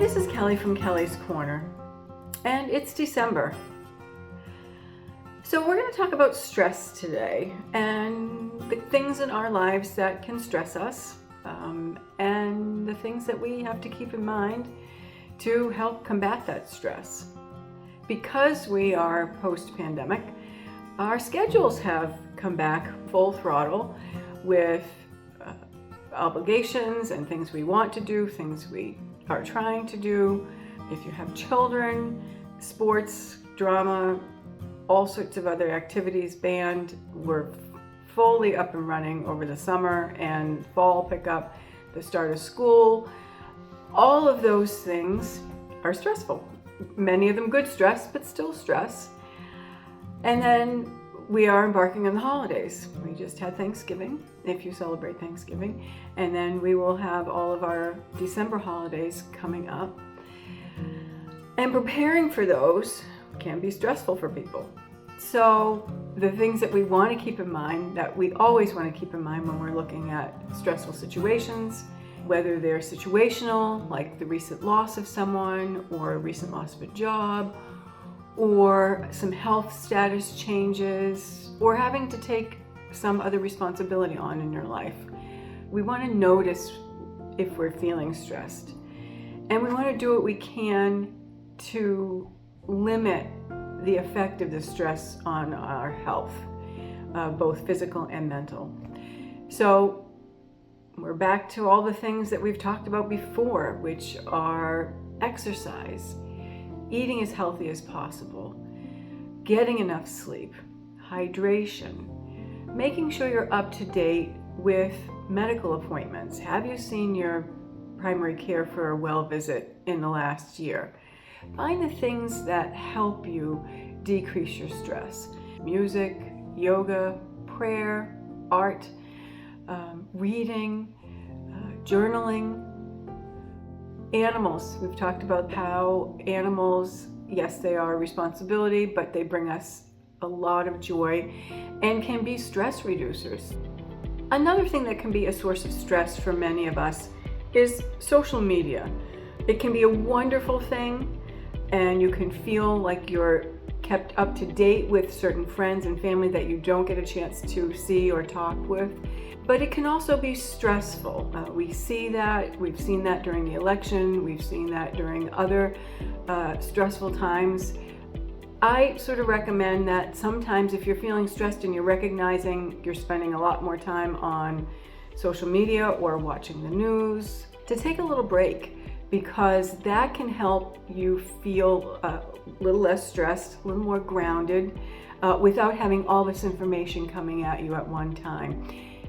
Hi, this is Kelly from Kelly's Corner, and it's December. So we're going to talk about stress today and the things in our lives that can stress us, and the things that we have to keep in mind to help combat that stress. Because we are post-pandemic, our schedules have come back full throttle with obligations and things we want to do, things we are trying to do. If you have children, sports, drama, all sorts of other activities, band, we're fully up and running over the summer and fall pickup, the start of school. All of those things are stressful. Many of them good stress, but still stress. And then we are embarking on the holidays. We just had Thanksgiving, if you celebrate Thanksgiving, and then we will have all of our December holidays coming up. And preparing for those can be stressful for people. So the things that we want to keep in mind, that we always want to keep in mind when we're looking at stressful situations, whether they're situational, like the recent loss of someone, or a recent loss of a job, or some health status changes, or having to take some other responsibility on in your life. We want to notice if we're feeling stressed. And we want to do what we can to limit the effect of the stress on our health, both physical and mental. So we're back to all the things that we've talked about before, which are exercise, eating as healthy as possible, getting enough sleep, hydration, making sure you're up to date with medical appointments. Have you seen your primary care for a well visit in the last year? Find the things that help you decrease your stress. Music, yoga, prayer, art, reading, journaling. Animals, we've talked about how animals, yes, they are a responsibility, but they bring us a lot of joy and can be stress reducers. Another thing that can be a source of stress for many of us is social media. It can be a wonderful thing, and you can feel like you're kept up to date with certain friends and family that you don't get a chance to see or talk with. But it can also be stressful. We see that, we've seen that during the election, we've seen that during other stressful times. I sort of recommend that sometimes if you're feeling stressed and you're recognizing you're spending a lot more time on social media or watching the news, to take a little break, because that can help you feel a little less stressed, a little more grounded, without having all this information coming at you at one time.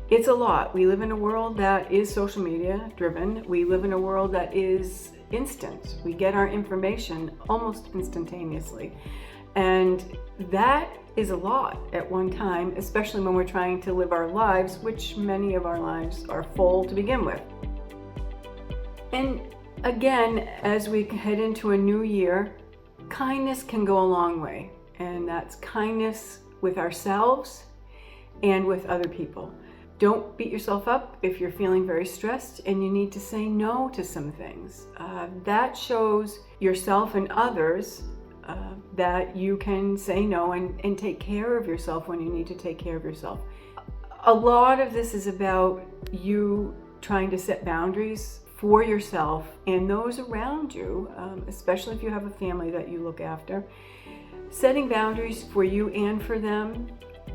It's a lot. We live in a world that is social media driven. We live in a world that is instant. We get our information almost instantaneously. And that is a lot at one time, especially when we're trying to live our lives, which many of our lives are full to begin with. And again, as we head into a new year, kindness can go a long way. And that's kindness with ourselves and with other people. Don't beat yourself up if you're feeling very stressed and you need to say no to some things. That shows yourself and others that you can say no and take care of yourself when you need to take care of yourself. A lot of this is about you trying to set boundaries for yourself and those around you, especially if you have a family that you look after. Setting boundaries for you and for them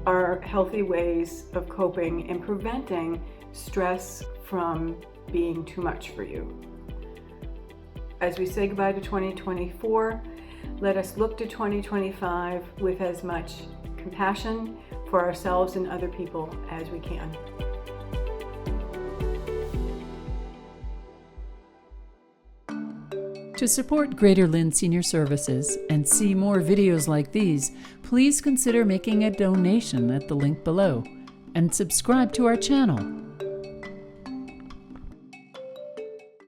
are healthy ways of coping and preventing stress from being too much for you. As we say goodbye to 2024, let us look to 2025 with as much compassion for ourselves and other people as we can. To support Greater Lynn Senior Services and see more videos like these, please consider making a donation at the link below and subscribe to our channel.